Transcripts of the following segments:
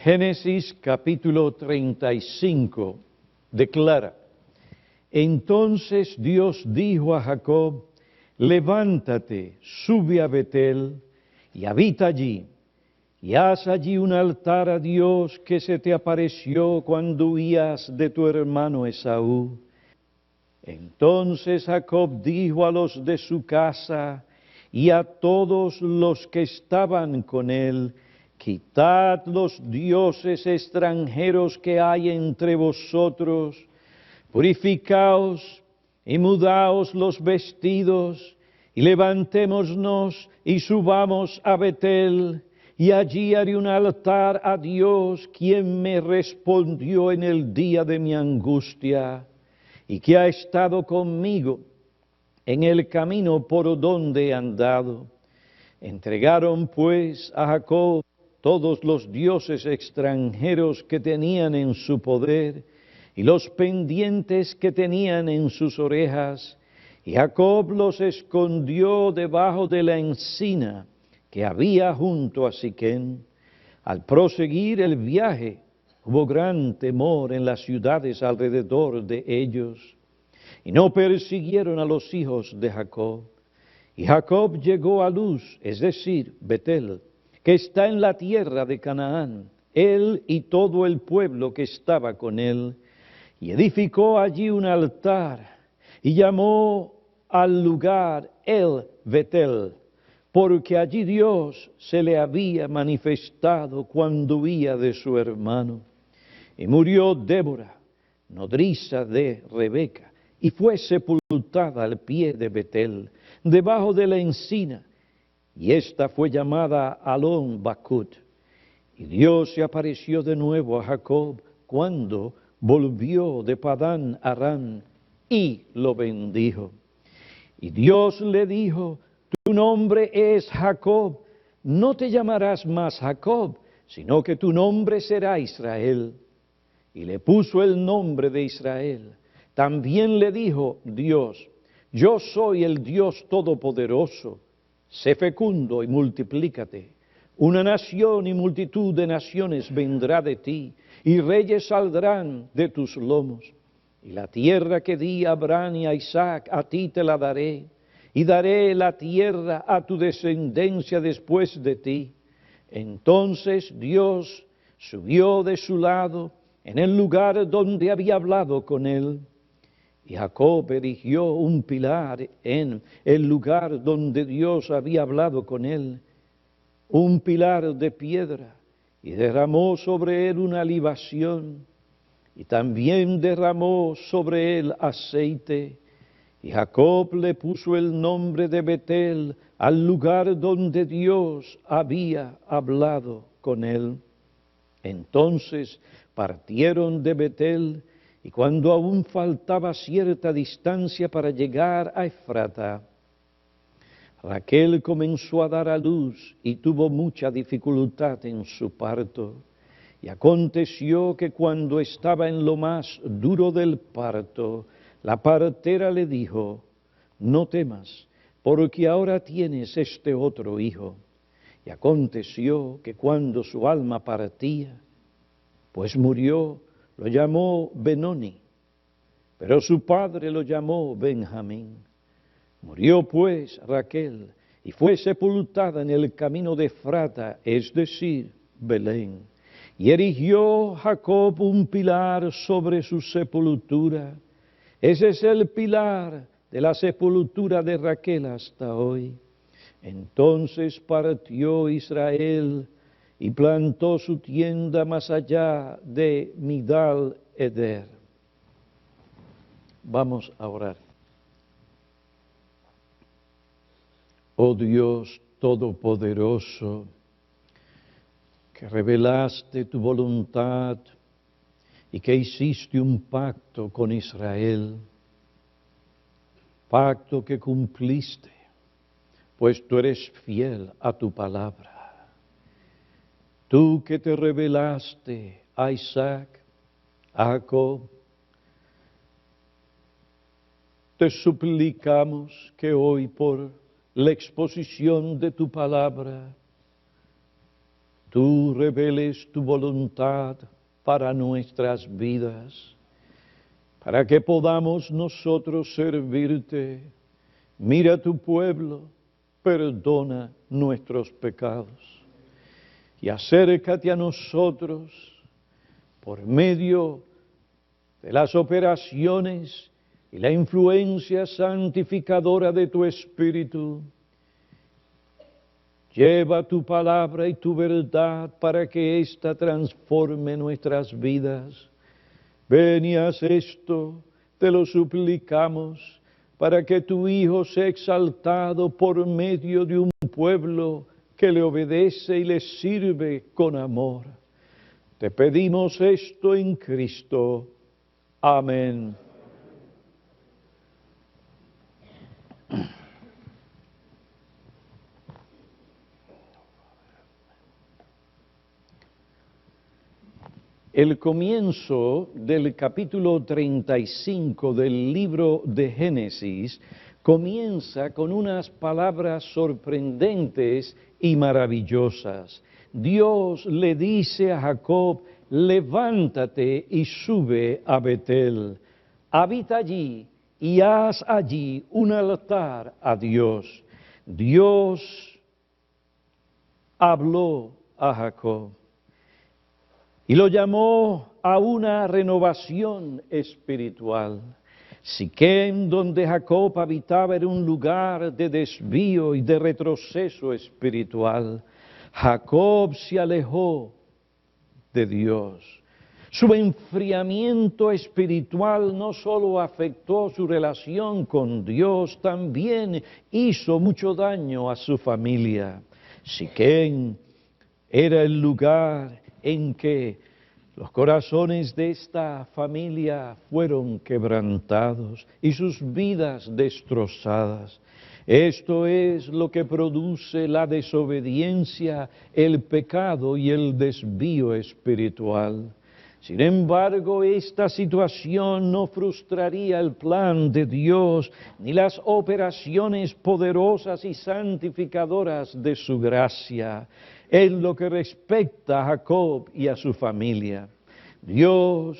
Génesis capítulo 35 declara: Entonces Dios dijo a Jacob: levántate, sube a Betel y habita allí, y haz allí un altar a Dios que se te apareció cuando huías de tu hermano Esaú. Entonces Jacob dijo a los de su casa y a todos los que estaban con él: quitad los dioses extranjeros que hay entre vosotros, purificaos y mudaos los vestidos, y levantémonos y subamos a Betel, y allí haré un altar a Dios, quien me respondió en el día de mi angustia, y que ha estado conmigo en el camino por donde he andado. Entregaron pues a Jacob todos los dioses extranjeros que tenían en su poder, y los pendientes que tenían en sus orejas, y Jacob los escondió debajo de la encina que había junto a Siquén. Al proseguir el viaje, hubo gran temor en las ciudades alrededor de ellos, y no persiguieron a los hijos de Jacob. Y Jacob llegó a Luz, es decir, Betel, que está en la tierra de Canaán, él y todo el pueblo que estaba con él, y edificó allí un altar, y llamó al lugar El Betel, porque allí Dios se le había manifestado cuando huía de su hermano. Y murió Débora, nodriza de Rebeca, y fue sepultada al pie de Betel, debajo de la encina, y esta fue llamada Alon Bacut. Y Dios se apareció de nuevo a Jacob cuando volvió de Padán Aram, y lo bendijo. Y Dios le dijo: tu nombre es Jacob, no te llamarás más Jacob, sino que tu nombre será Israel. Y le puso el nombre de Israel. También le dijo Dios: yo soy el Dios Todopoderoso, sé fecundo y multiplícate. Una nación y multitud de naciones vendrá de ti, y reyes saldrán de tus lomos. Y la tierra que di a Abraham y a Isaac, a ti te la daré, y daré la tierra a tu descendencia después de ti. Entonces Dios subió de su lado en el lugar donde había hablado con él, y Jacob erigió un pilar en el lugar donde Dios había hablado con él, un pilar de piedra, y derramó sobre él una libación, y también derramó sobre él aceite. Y Jacob le puso el nombre de Betel al lugar donde Dios había hablado con él. Entonces partieron de Betel, y cuando aún faltaba cierta distancia para llegar a Efrata, Raquel comenzó a dar a luz y tuvo mucha dificultad en su parto. Y aconteció que cuando estaba en lo más duro del parto, la partera le dijo: no temas, porque ahora tienes este otro hijo. Y aconteció que cuando su alma partía, pues murió, lo llamó Benoni, pero su padre lo llamó Benjamín. Murió pues Raquel y fue sepultada en el camino de Efrata, es decir, Belén. Y erigió Jacob un pilar sobre su sepultura. Ese es el pilar de la sepultura de Raquel hasta hoy. Entonces partió Israel y plantó su tienda más allá de Migdal Eder. Vamos a orar. Oh Dios Todopoderoso, que revelaste tu voluntad y que hiciste un pacto con Israel, pacto que cumpliste, pues tú eres fiel a tu palabra. Tú que te revelaste a Isaac, a Jacob, te suplicamos que hoy por la exposición de tu palabra, tú reveles tu voluntad para nuestras vidas, para que podamos nosotros servirte. Mira tu pueblo, perdona nuestros pecados y acércate a nosotros por medio de las operaciones y la influencia santificadora de tu Espíritu. Lleva tu palabra y tu verdad para que ésta transforme nuestras vidas. Ven y haz esto, te lo suplicamos, para que tu Hijo sea exaltado por medio de un pueblo que le obedece y le sirve con amor. Te pedimos esto en Cristo. Amén. El comienzo del capítulo 35 del libro de Génesis comienza con unas palabras sorprendentes y maravillosas. Dios le dice a Jacob: levántate y sube a Betel, habita allí y haz allí un altar a Dios. Dios habló a Jacob y lo llamó a una renovación espiritual. Siquem, donde Jacob habitaba, era un lugar de desvío y de retroceso espiritual. Jacob se alejó de Dios. Su enfriamiento espiritual no solo afectó su relación con Dios, también hizo mucho daño a su familia. Siquem era el lugar en que los corazones de esta familia fueron quebrantados y sus vidas destrozadas. Esto es lo que produce la desobediencia, el pecado y el desvío espiritual. Sin embargo, esta situación no frustraría el plan de Dios ni las operaciones poderosas y santificadoras de su gracia en lo que respecta a Jacob y a su familia. Dios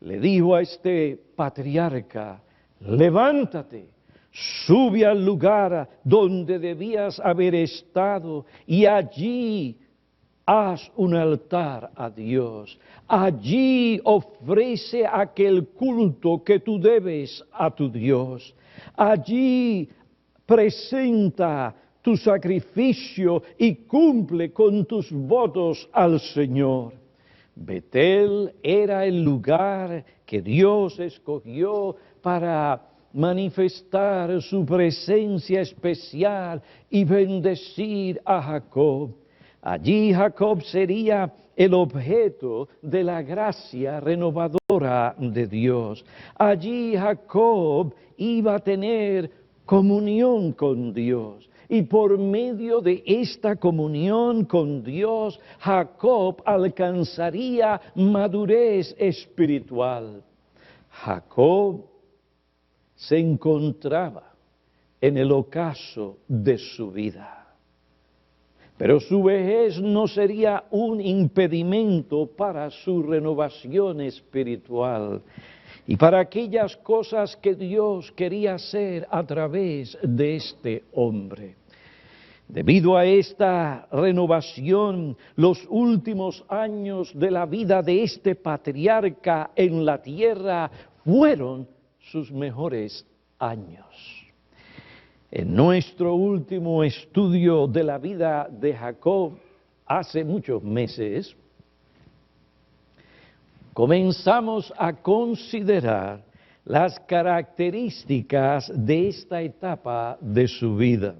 le dijo a este patriarca: levántate, sube al lugar donde debías haber estado y allí haz un altar a Dios. Allí ofrece aquel culto que tú debes a tu Dios. Allí presenta tu sacrificio y cumple con tus votos al Señor. Betel era el lugar que Dios escogió para manifestar su presencia especial y bendecir a Jacob. Allí Jacob sería el objeto de la gracia renovadora de Dios. Allí Jacob iba a tener comunión con Dios. Y por medio de esta comunión con Dios, Jacob alcanzaría madurez espiritual. Jacob se encontraba en el ocaso de su vida. Pero su vejez no sería un impedimento para su renovación espiritual y para aquellas cosas que Dios quería hacer a través de este hombre. Debido a esta renovación, los últimos años de la vida de este patriarca en la tierra fueron sus mejores años. En nuestro último estudio de la vida de Jacob, hace muchos meses, comenzamos a considerar las características de esta etapa de su vida.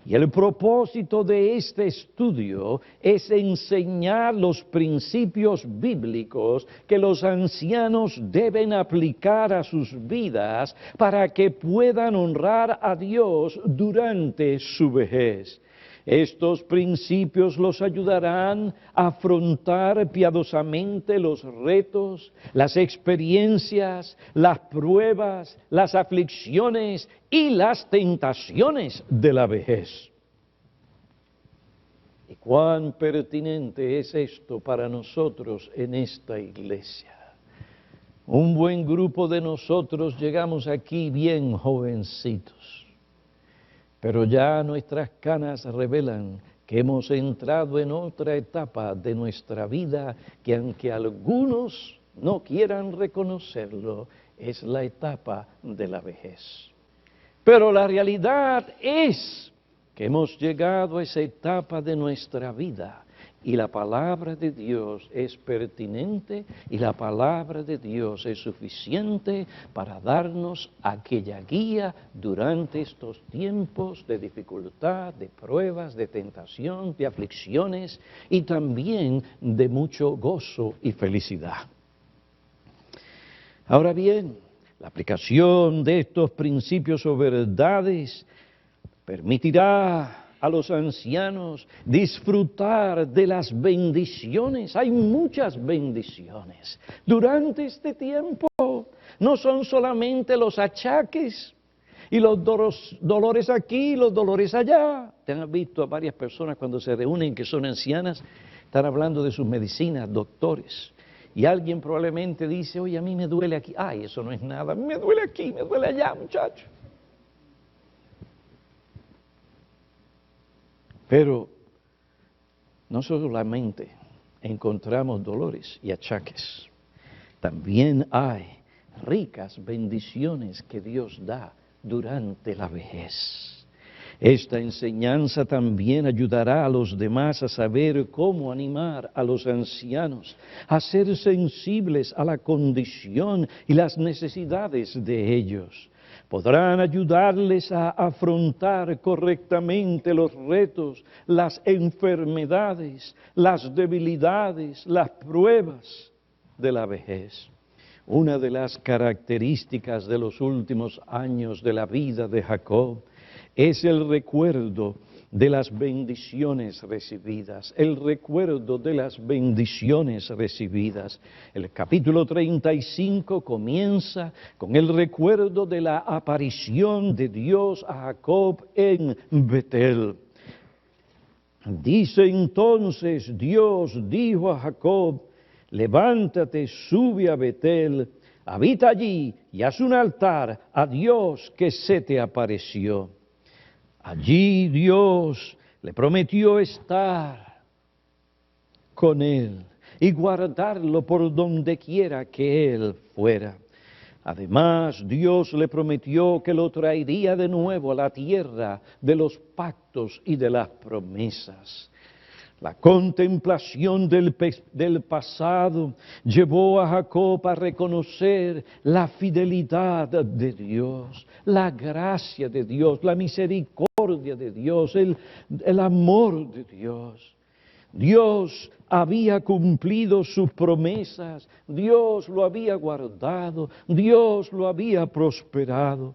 Y el propósito de este estudio es enseñar los principios bíblicos que los ancianos deben aplicar a sus vidas para que puedan honrar a Dios durante su vejez. Estos principios los ayudarán a afrontar piadosamente los retos, las experiencias, las pruebas, las aflicciones y las tentaciones de la vejez. Y cuán pertinente es esto para nosotros en esta iglesia. Un buen grupo de nosotros llegamos aquí bien jovencitos, pero ya nuestras canas revelan que hemos entrado en otra etapa de nuestra vida que, aunque algunos no quieran reconocerlo, es la etapa de la vejez. Pero la realidad es que hemos llegado a esa etapa de nuestra vida y la palabra de Dios es pertinente y la palabra de Dios es suficiente para darnos aquella guía durante estos tiempos de dificultad, de pruebas, de tentación, de aflicciones y también de mucho gozo y felicidad. Ahora bien, la aplicación de estos principios o verdades permitirá a los ancianos disfrutar de las bendiciones. Hay muchas bendiciones durante este tiempo. No son solamente los achaques y los dolores aquí y los dolores allá. Te han visto a varias personas cuando se reúnen que son ancianas, están hablando de sus medicinas, doctores. Y alguien probablemente dice, oye, a mí me duele aquí. Ay, eso no es nada, a mí me duele aquí, me duele allá, muchacho. Pero no solamente encontramos dolores y achaques, también hay ricas bendiciones que Dios da durante la vejez. Esta enseñanza también ayudará a los demás a saber cómo animar a los ancianos, a ser sensibles a la condición y las necesidades de ellos. Podrán ayudarles a afrontar correctamente los retos, las enfermedades, las debilidades, las pruebas de la vejez. Una de las características de los últimos años de la vida de Jacob es el recuerdo de las bendiciones recibidas, el recuerdo de las bendiciones recibidas. El capítulo 35 comienza con el recuerdo de la aparición de Dios a Jacob en Betel. Dice entonces Dios dijo a Jacob, levántate, sube a Betel, habita allí y haz un altar a Dios que se te apareció. Allí Dios le prometió estar con él y guardarlo por donde quiera que él fuera. Además, Dios le prometió que lo traería de nuevo a la tierra de los pactos y de las promesas. La contemplación del pasado llevó a Jacob a reconocer la fidelidad de Dios, la gracia de Dios, la misericordia de Dios, el amor de Dios. Dios había cumplido sus promesas, Dios lo había guardado, Dios lo había prosperado.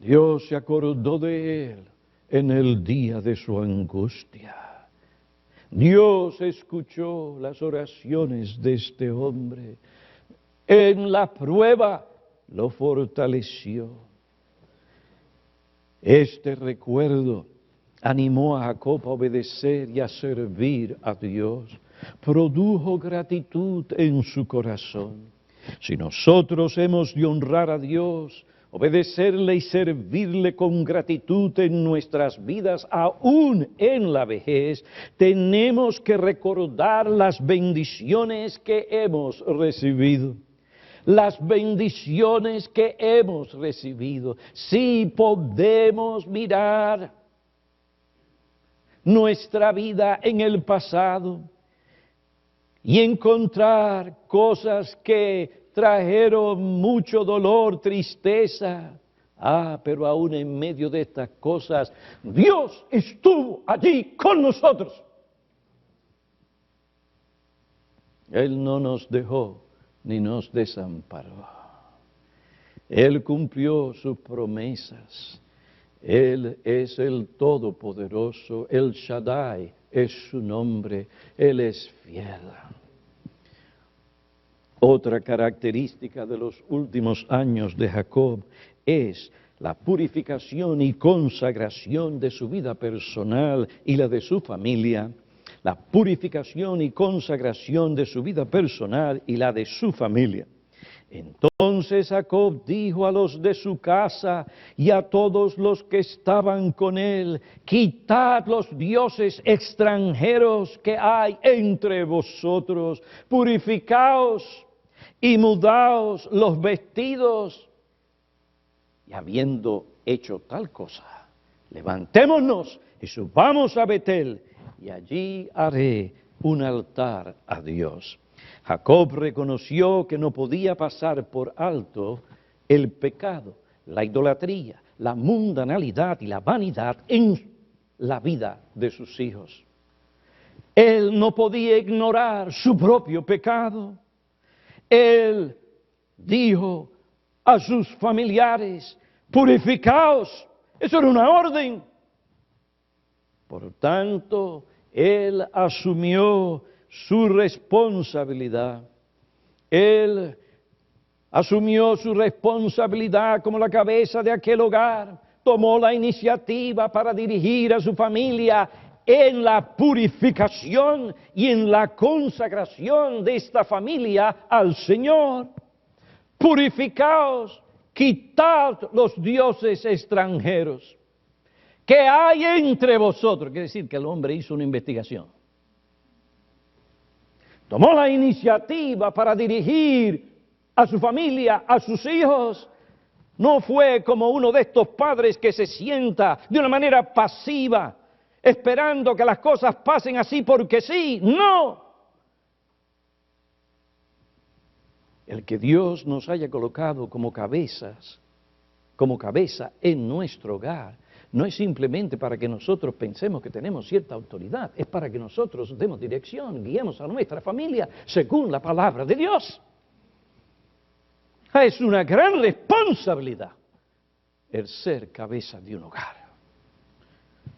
Dios se acordó de él en el día de su angustia. Dios escuchó las oraciones de este hombre. En la prueba lo fortaleció. Este recuerdo animó a Jacob a obedecer y a servir a Dios. Produjo gratitud en su corazón. Si nosotros hemos de honrar a Dios, obedecerle y servirle con gratitud en nuestras vidas, aún en la vejez, tenemos que recordar las bendiciones que hemos recibido. Las bendiciones que hemos recibido. Si podemos mirar nuestra vida en el pasado y encontrar cosas que trajeron mucho dolor, tristeza. Pero aún en medio de estas cosas, Dios estuvo allí con nosotros. Él no nos dejó ni nos desamparó. Él cumplió sus promesas. Él es el Todopoderoso, el Shaddai es su nombre, Él es fiel. Otra característica de los últimos años de Jacob es la purificación y consagración de su vida personal y la de su familia, la purificación y consagración de su vida personal y la de su familia. Entonces Jacob dijo a los de su casa y a todos los que estaban con él: quitad los dioses extranjeros que hay entre vosotros, purificaos y mudaos los vestidos. Y habiendo hecho tal cosa, levantémonos y subamos a Betel, y allí haré un altar a Dios. Jacob reconoció que no podía pasar por alto el pecado, la idolatría, la mundanalidad y la vanidad en la vida de sus hijos. Él no podía ignorar su propio pecado. Él dijo a sus familiares: purificaos. Eso era una orden. Por tanto, él asumió su responsabilidad. Él asumió su responsabilidad como la cabeza de aquel hogar. Tomó la iniciativa para dirigir a su familia en la purificación y en la consagración de esta familia al Señor. Purificaos, quitad los dioses extranjeros que hay entre vosotros. Quiere decir que el hombre hizo una investigación. Tomó la iniciativa para dirigir a su familia, a sus hijos. No fue como uno de estos padres que se sienta de una manera pasiva, esperando que las cosas pasen así porque sí. No. El que Dios nos haya colocado como cabeza en nuestro hogar, no es simplemente para que nosotros pensemos que tenemos cierta autoridad, es para que nosotros demos dirección, guiemos a nuestra familia según la palabra de Dios. Es una gran responsabilidad el ser cabeza de un hogar.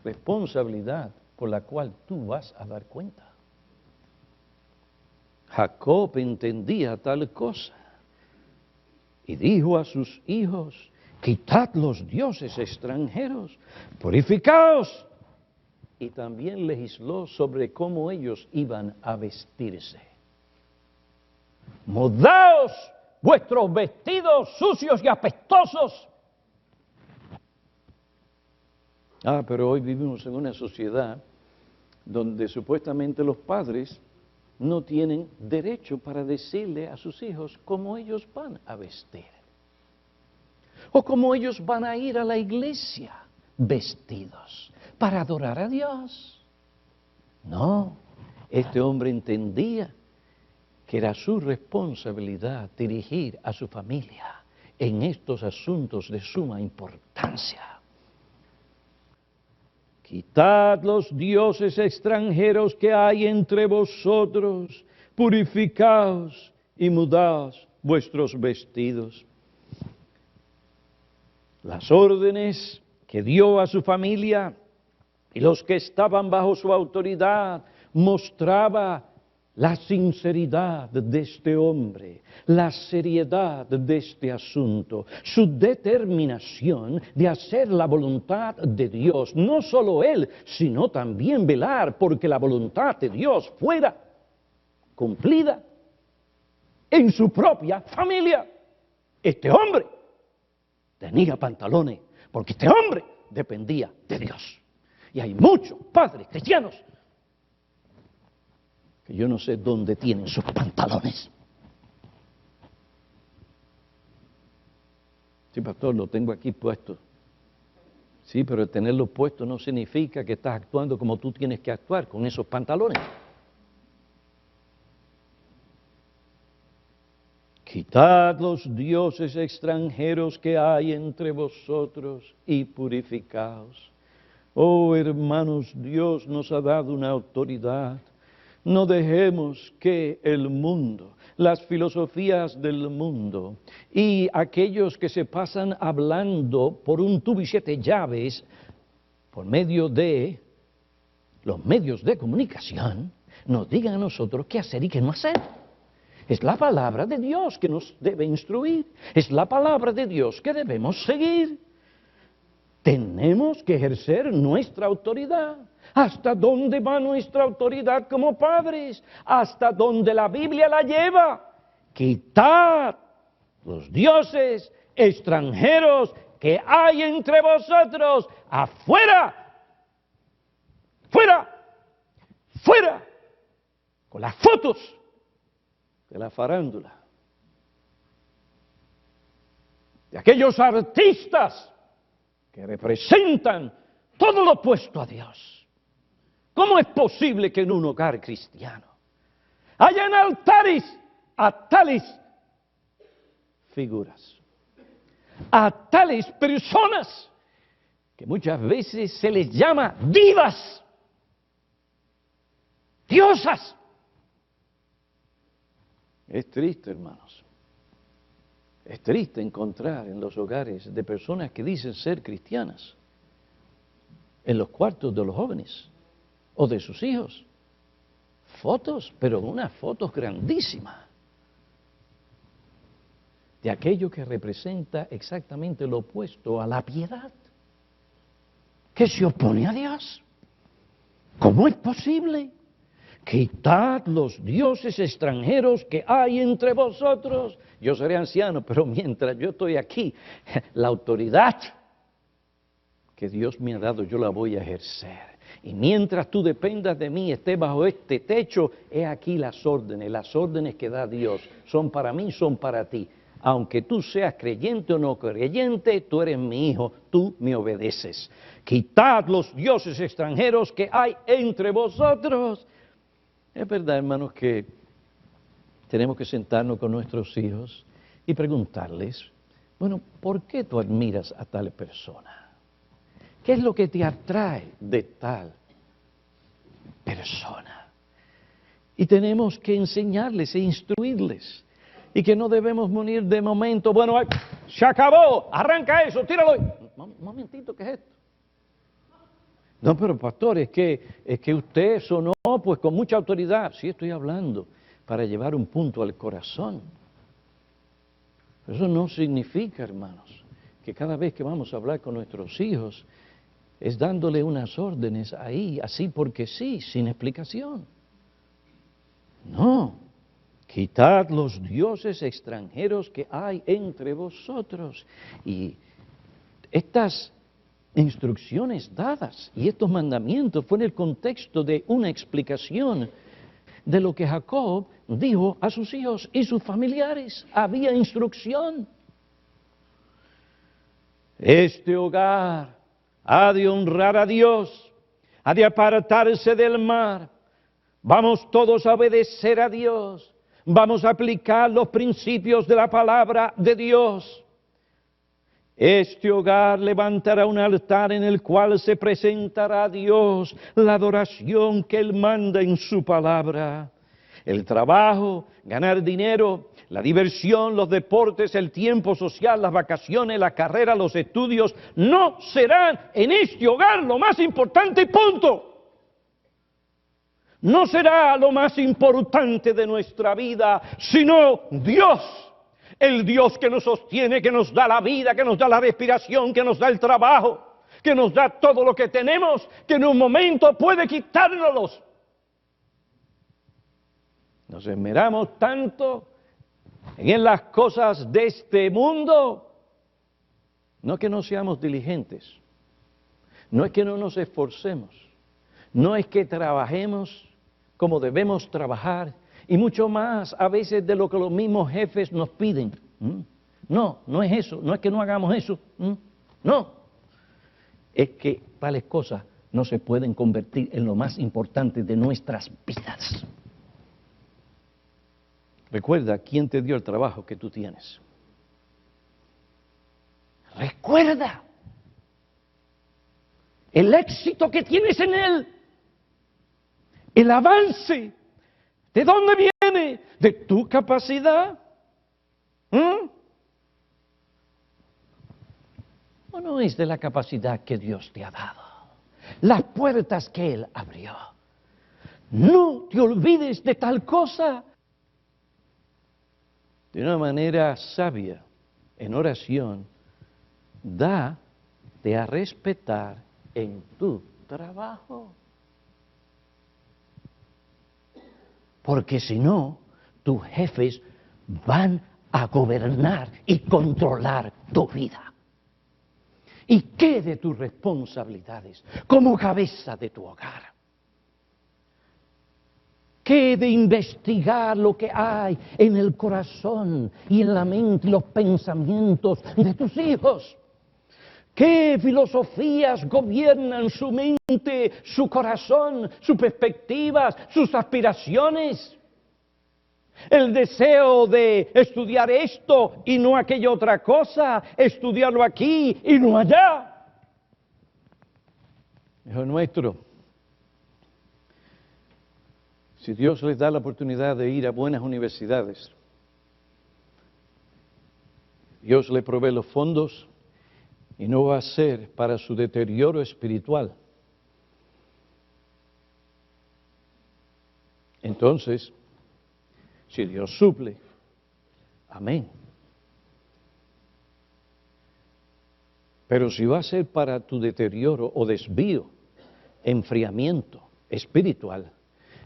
Responsabilidad por la cual tú vas a dar cuenta. Jacob entendía tal cosa y dijo a sus hijos: quitad los dioses extranjeros, purificaos. Y también legisló sobre cómo ellos iban a vestirse. Mudaos vuestros vestidos sucios y apestosos. Pero hoy vivimos en una sociedad donde supuestamente los padres no tienen derecho para decirle a sus hijos cómo ellos van a vestir. O cómo ellos van a ir a la iglesia vestidos para adorar a Dios. No, este hombre entendía que era su responsabilidad dirigir a su familia en estos asuntos de suma importancia. Quitad los dioses extranjeros que hay entre vosotros, purificaos y mudaos vuestros vestidos. Las órdenes que dio a su familia y los que estaban bajo su autoridad mostraba la sinceridad de este hombre, la seriedad de este asunto, su determinación de hacer la voluntad de Dios. No solo él, sino también velar porque la voluntad de Dios fuera cumplida en su propia familia. Este hombre tenía pantalones, porque este hombre dependía de Dios. Y hay muchos padres cristianos que yo no sé dónde tienen sus pantalones. Sí, pastor, lo tengo aquí puesto. Sí, pero tenerlo puesto no significa que estás actuando como tú tienes que actuar con esos pantalones. Quitad los dioses extranjeros que hay entre vosotros y purificaos. Oh, hermanos, Dios nos ha dado una autoridad. No dejemos que el mundo, las filosofías del mundo y aquellos que se pasan hablando por un tubo y 7 llaves por medio de los medios de comunicación nos digan a nosotros qué hacer y qué no hacer. Es la palabra de Dios que nos debe instruir, es la palabra de Dios que debemos seguir. tenemos que ejercer nuestra autoridad. ¿Hasta dónde va nuestra autoridad como padres? ¿Hasta dónde la Biblia la lleva? Quitad los dioses extranjeros que hay entre vosotros. ¡Afuera! ¡Fuera! ¡Fuera! Con las fotos de la farándula, de aquellos artistas que representan todo lo opuesto a Dios. ¿Cómo es posible que en un hogar cristiano hayan altares a tales figuras, a tales personas que muchas veces se les llama divas, diosas? Es triste, hermanos. Es triste encontrar en los hogares de personas que dicen ser cristianas, en los cuartos de los jóvenes o de sus hijos, fotos, pero unas fotos grandísimas, de aquello que representa exactamente lo opuesto a la piedad, que se opone a Dios. ¿Cómo es posible? Quitad los dioses extranjeros que hay entre vosotros. Yo seré anciano, pero mientras yo estoy aquí, la autoridad que Dios me ha dado, yo la voy a ejercer. Y mientras tú dependas de mí, estés bajo este techo, he aquí las órdenes que da Dios. Son para mí, son para ti. Aunque tú seas creyente o no creyente, tú eres mi hijo, tú me obedeces. Quitad los dioses extranjeros que hay entre vosotros. Es verdad, hermanos, que tenemos que sentarnos con nuestros hijos y preguntarles, bueno, ¿por qué tú admiras a tal persona? ¿Qué es lo que te atrae de tal persona? Y tenemos que enseñarles e instruirles. Y que no debemos morir de momento, bueno, se acabó, arranca eso, tíralo. Un momentito, ¿qué es esto? No, pero pastor, es que usted sonó pues con mucha autoridad. Sí, estoy hablando para llevar un punto al corazón. Eso no significa, hermanos, que cada vez que vamos a hablar con nuestros hijos es dándole unas órdenes ahí, así porque sí, sin explicación. No. Quitad los dioses extranjeros que hay entre vosotros. Y estas instrucciones dadas y estos mandamientos fue en el contexto de una explicación de lo que Jacob dijo a sus hijos y sus familiares. Había instrucción. Este hogar ha de honrar a Dios, ha de apartarse del mal. Vamos todos a obedecer a Dios. Vamos a aplicar los principios de la palabra de Dios. Este hogar levantará un altar en el cual se presentará a Dios la adoración que Él manda en su palabra. El trabajo, ganar dinero, la diversión, los deportes, el tiempo social, las vacaciones, la carrera, los estudios, no serán en este hogar lo más importante, punto. No será lo más importante de nuestra vida, sino Dios, el Dios que nos sostiene, que nos da la vida, que nos da la respiración, que nos da el trabajo, que nos da todo lo que tenemos, que en un momento puede quitárnoslos. Nos esmeramos tanto en las cosas de este mundo, no que no seamos diligentes, no es que no nos esforcemos, no es que trabajemos como debemos trabajar, y mucho más a veces de lo que los mismos jefes nos piden. No, no es eso, no es que no hagamos eso, no. Es que tales cosas no se pueden convertir en lo más importante de nuestras vidas. Recuerda quién te dio el trabajo que tú tienes. Recuerda el éxito que tienes en él. El avance, ¿de dónde viene? ¿De tu capacidad? ¿O no es de la capacidad que Dios te ha dado? Las puertas que Él abrió. No te olvides de tal cosa. De una manera sabia, en oración, da de a respetar en tu trabajo. Porque si no, tus jefes van a gobernar y controlar tu vida. ¿Y qué de tus responsabilidades como cabeza de tu hogar? ¿Qué de investigar lo que hay en el corazón y en la mente y los pensamientos de tus hijos? ¿Qué filosofías gobiernan su mente, su corazón, sus perspectivas, sus aspiraciones? El deseo de estudiar esto y no aquella otra cosa, estudiarlo aquí y no allá. Hijo nuestro, si Dios les da la oportunidad de ir a buenas universidades, Dios le provee los fondos y no va a ser para su deterioro espiritual. Entonces, si Dios suple, amén. Pero si va a ser para tu deterioro o desvío, enfriamiento espiritual,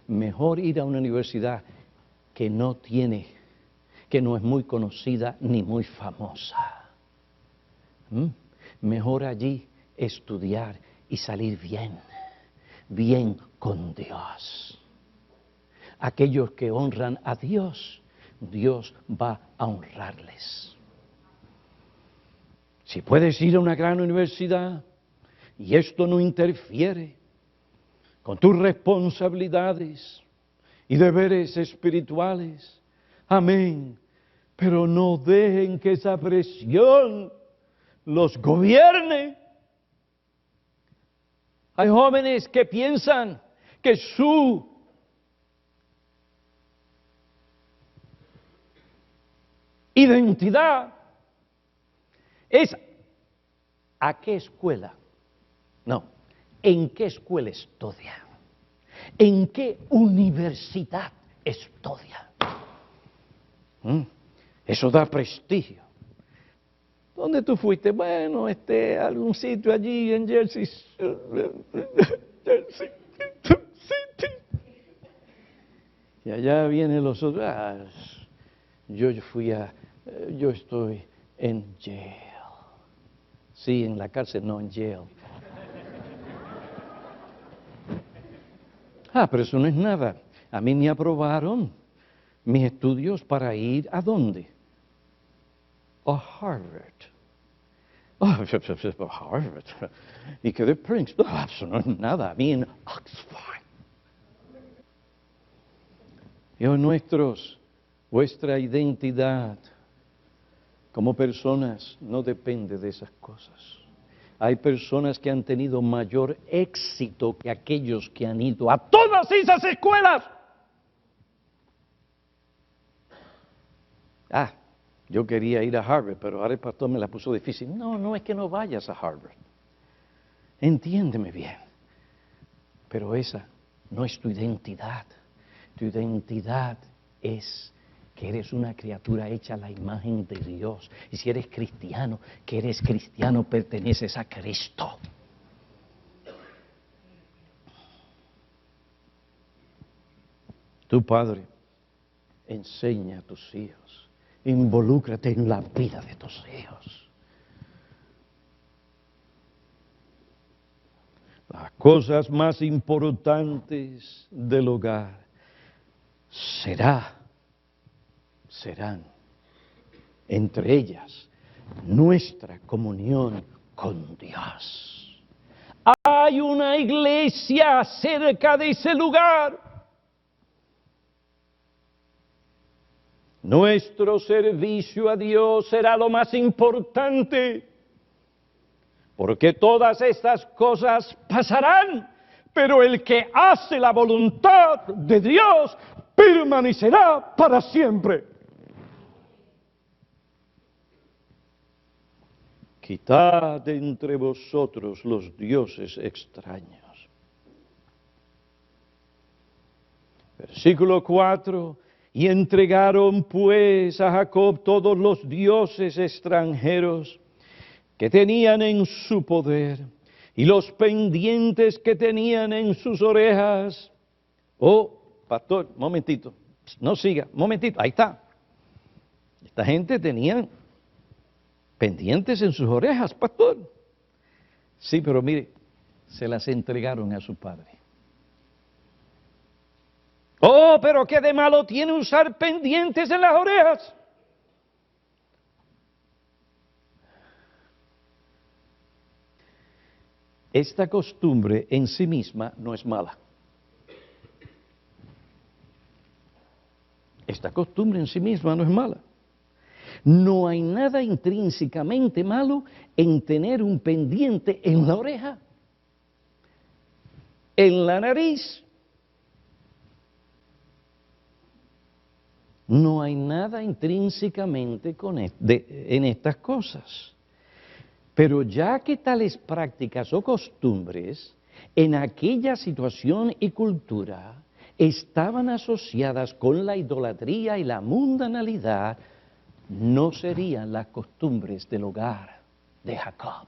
mejor ir a una universidad que no es muy conocida ni muy famosa. Mejor allí estudiar y salir bien con Dios. Aquellos que honran a Dios, Dios va a honrarles. Si puedes ir a una gran universidad y esto no interfiere con tus responsabilidades y deberes espirituales, amén. Pero no dejen que esa presión los gobierne. Hay jóvenes que piensan que su identidad es ¿a qué escuela? No, ¿en qué escuela estudia? ¿En qué universidad estudia? Eso da prestigio. ¿Dónde tú fuiste? Bueno, a algún sitio allí en Jersey City. Y allá vienen los otros. Yo estoy en jail. Sí, en la cárcel, no en jail. Pero eso no es nada. A mí me aprobaron mis estudios para ir ¿a dónde? A Harvard. Harvard. Y que de Princeton. Eso no es nada. A mí en Oxford. Hijos nuestros, vuestra identidad como personas no depende de esas cosas. Hay personas que han tenido mayor éxito que aquellos que han ido a todas esas escuelas. Yo quería ir a Harvard, pero ahora el pastor me la puso difícil. No es que no vayas a Harvard. Entiéndeme bien. Pero esa no es tu identidad. Tu identidad es que eres una criatura hecha a la imagen de Dios. Y si eres cristiano, que eres cristiano, perteneces a Cristo. Tu padre, enseña a tus hijos. Involúcrate en la vida de tus hijos. Las cosas más importantes del hogar serán, entre ellas, nuestra comunión con Dios. Hay una iglesia cerca de ese lugar. Nuestro servicio a Dios será lo más importante, porque todas estas cosas pasarán, pero el que hace la voluntad de Dios permanecerá para siempre. Quitad de entre vosotros los dioses extraños. Versículo 4. Y entregaron pues a Jacob todos los dioses extranjeros que tenían en su poder y los pendientes que tenían en sus orejas. Oh, pastor, momentito, no siga, momentito, ahí está. Esta gente tenía pendientes en sus orejas, pastor. Sí, pero mire, se las entregaron a su padre. Oh, pero qué de malo tiene usar pendientes en las orejas. Esta costumbre en sí misma no es mala. Esta costumbre en sí misma no es mala. No hay nada intrínsecamente malo en tener un pendiente en la oreja, en la nariz. No hay nada intrínsecamente en estas cosas. Pero ya que tales prácticas o costumbres en aquella situación y cultura estaban asociadas con la idolatría y la mundanalidad, no serían las costumbres del hogar de Jacob.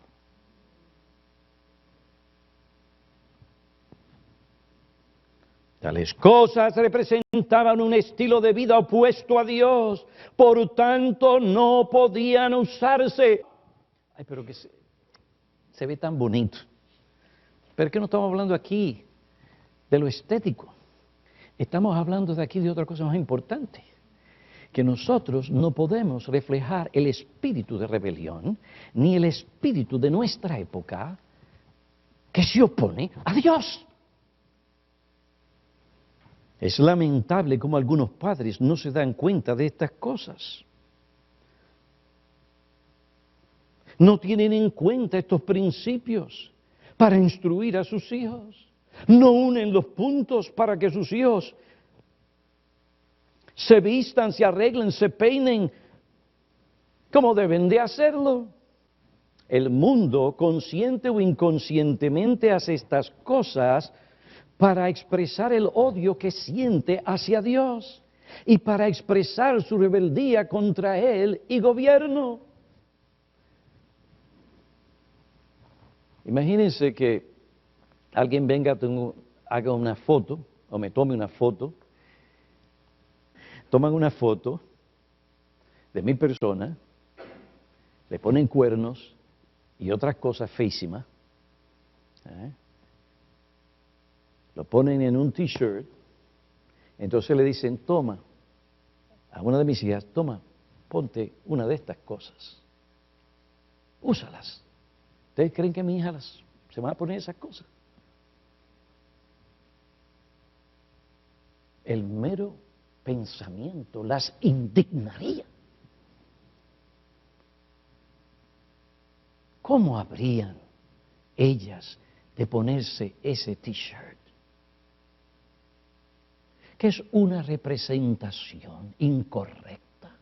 Tales cosas representaban un estilo de vida opuesto a Dios, por tanto no podían usarse. Ay, pero que se ve tan bonito. Pero es que no estamos hablando aquí de lo estético. Estamos hablando de aquí de otra cosa más importante. Que nosotros no podemos reflejar el espíritu de rebelión, ni el espíritu de nuestra época, que se opone a Dios. Es lamentable cómo algunos padres no se dan cuenta de estas cosas. No tienen en cuenta estos principios para instruir a sus hijos. No unen los puntos para que sus hijos se vistan, se arreglen, se peinen como deben de hacerlo. El mundo, consciente o inconscientemente, hace estas cosas para expresar el odio que siente hacia Dios y para expresar su rebeldía contra Él y gobierno. Imagínense que alguien venga, haga una foto, o me tome una foto, toman una foto de mi persona, le ponen cuernos y otras cosas feísimas, lo ponen en un t-shirt, entonces le dicen, toma, a una de mis hijas, toma, ponte una de estas cosas, úsalas. ¿Ustedes creen que mi hija se van a poner esas cosas? El mero pensamiento las indignaría. ¿Cómo habrían ellas de ponerse ese t-shirt? Que es una representación incorrecta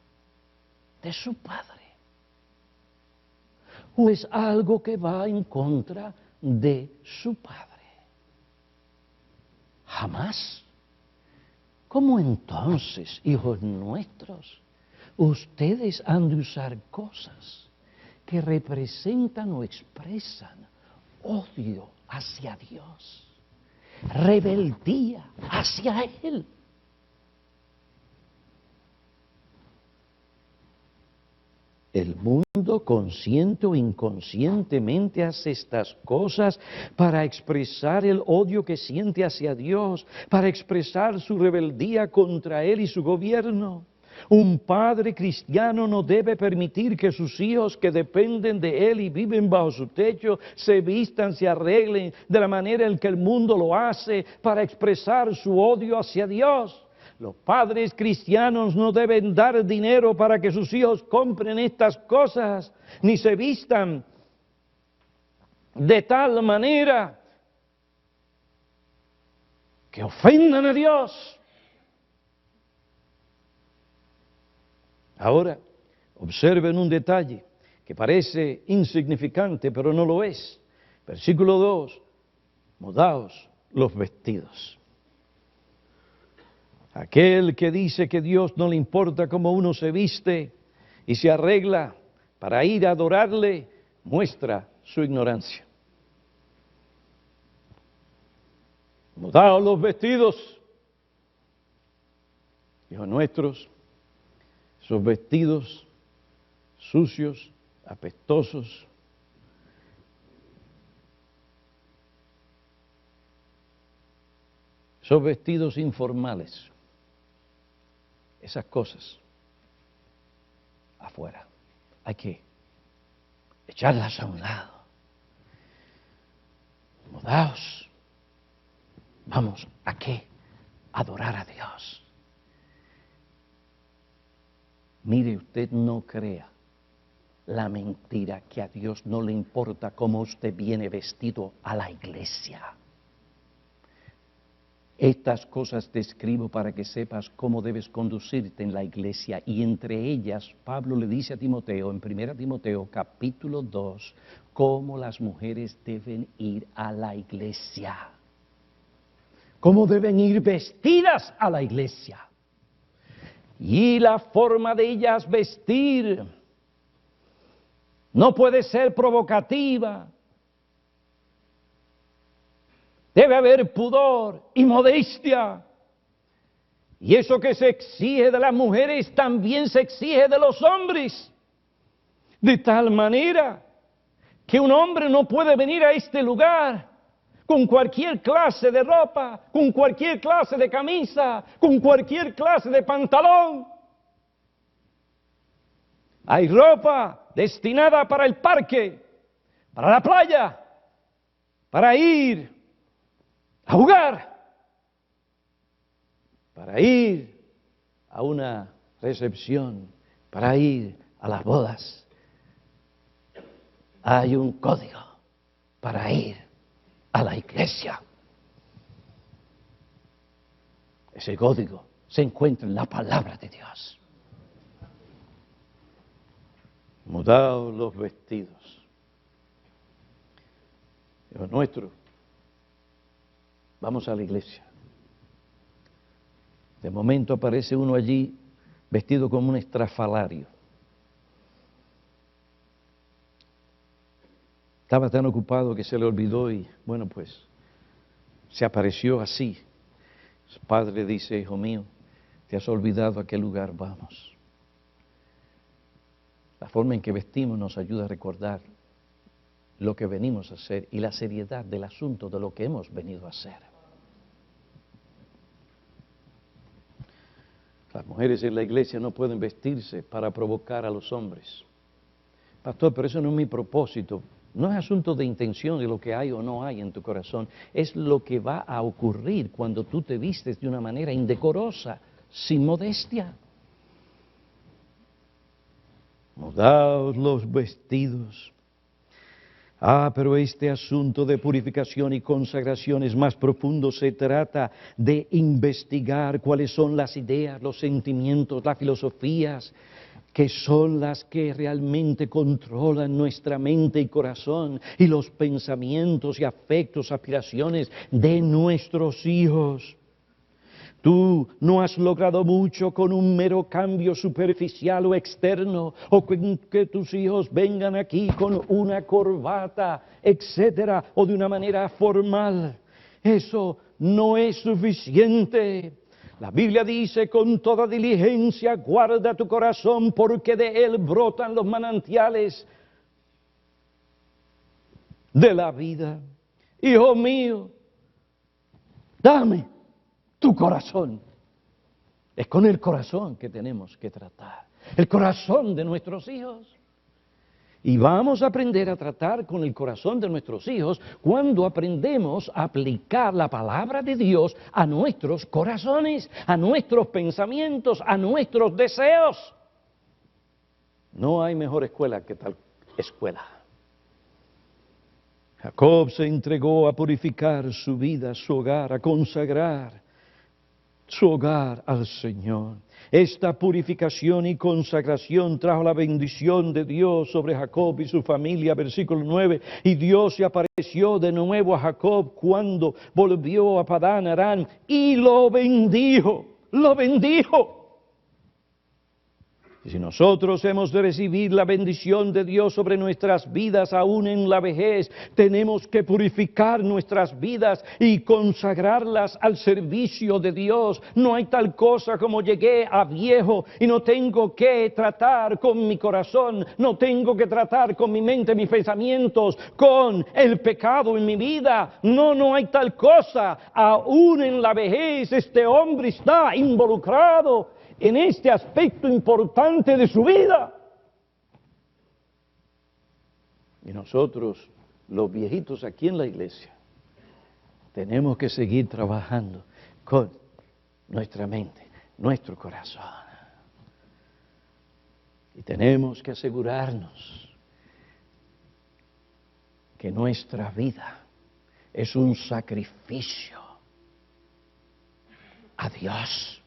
de su padre. ¿O es algo que va en contra de su padre? Jamás. ¿Cómo entonces, hijos nuestros, ustedes han de usar cosas que representan o expresan odio hacia Dios, rebeldía hacia Él? El mundo, consciente o inconscientemente, hace estas cosas para expresar el odio que siente hacia Dios, para expresar su rebeldía contra Él y su gobierno. Un padre cristiano no debe permitir que sus hijos que dependen de Él y viven bajo su techo se vistan, se arreglen de la manera en que el mundo lo hace para expresar su odio hacia Dios. Los padres cristianos no deben dar dinero para que sus hijos compren estas cosas, ni se vistan de tal manera que ofendan a Dios. Ahora, observen un detalle que parece insignificante, pero no lo es. Versículo 2, mudaos los vestidos. Aquel que dice que Dios no le importa cómo uno se viste y se arregla para ir a adorarle, muestra su ignorancia. Mudaos los vestidos, hijos nuestros, esos vestidos sucios, apestosos, esos vestidos informales, esas cosas afuera, hay que echarlas a un lado. Mudaos. Vamos, ¿a qué? Adorar a Dios. Mire, usted no crea la mentira que a Dios no le importa cómo usted viene vestido a la iglesia. Estas cosas te escribo para que sepas cómo debes conducirte en la iglesia, y entre ellas Pablo le dice a Timoteo en 1 Timoteo capítulo 2 cómo las mujeres deben ir a la iglesia. Cómo deben ir vestidas a la iglesia. Y la forma de ellas vestir no puede ser provocativa. Debe haber pudor y modestia. Y eso que se exige de las mujeres también se exige de los hombres. De tal manera que un hombre no puede venir a este lugar con cualquier clase de ropa, con cualquier clase de camisa, con cualquier clase de pantalón. Hay ropa destinada para el parque, para la playa, para ir a jugar, para ir a una recepción, para ir a las bodas. Hay un código para ir a la iglesia. Ese código se encuentra en la palabra de Dios. Mudaos los vestidos. Dios nuestro, vamos a la iglesia. De momento aparece uno allí vestido como un estrafalario. Estaba tan ocupado que se le olvidó y, bueno, pues, se apareció así. Su padre dice, hijo mío, te has olvidado a qué lugar vamos. La forma en que vestimos nos ayuda a recordar lo que venimos a hacer y la seriedad del asunto de lo que hemos venido a hacer. Las mujeres en la iglesia no pueden vestirse para provocar a los hombres. Pastor, pero eso no es mi propósito. No es asunto de intención de lo que hay o no hay en tu corazón. Es lo que va a ocurrir cuando tú te vistes de una manera indecorosa, sin modestia. Mudaos los vestidos. Pero este asunto de purificación y consagración es más profundo. Se trata de investigar cuáles son las ideas, los sentimientos, las filosofías, que son las que realmente controlan nuestra mente y corazón, y los pensamientos y afectos, aspiraciones de nuestros hijos. Tú no has logrado mucho con un mero cambio superficial o externo, o con que tus hijos vengan aquí con una corbata, etcétera, o de una manera formal. Eso no es suficiente. La Biblia dice, con toda diligencia guarda tu corazón, porque de él brotan los manantiales de la vida. Hijo mío, dame tu corazón. Es con el corazón que tenemos que tratar, el corazón de nuestros hijos. Y vamos a aprender a tratar con el corazón de nuestros hijos cuando aprendemos a aplicar la palabra de Dios a nuestros corazones, a nuestros pensamientos, a nuestros deseos. No hay mejor escuela que tal escuela. Jacob se entregó a purificar su vida, su hogar, a consagrar su hogar al Señor. Esta purificación y consagración trajo la bendición de Dios sobre Jacob y su familia, versículo 9. Y Dios se apareció de nuevo a Jacob cuando volvió a Padán Aram y lo bendijo, lo bendijo. Y si nosotros hemos de recibir la bendición de Dios sobre nuestras vidas, aún en la vejez, tenemos que purificar nuestras vidas y consagrarlas al servicio de Dios. No hay tal cosa como llegué a viejo y no tengo que tratar con mi corazón, no tengo que tratar con mi mente, mis pensamientos, con el pecado en mi vida. No hay tal cosa. Aún en la vejez este hombre está involucrado en este aspecto importante de su vida. Y nosotros, los viejitos aquí en la iglesia, tenemos que seguir trabajando con nuestra mente, nuestro corazón. Y tenemos que asegurarnos que nuestra vida es un sacrificio a Dios.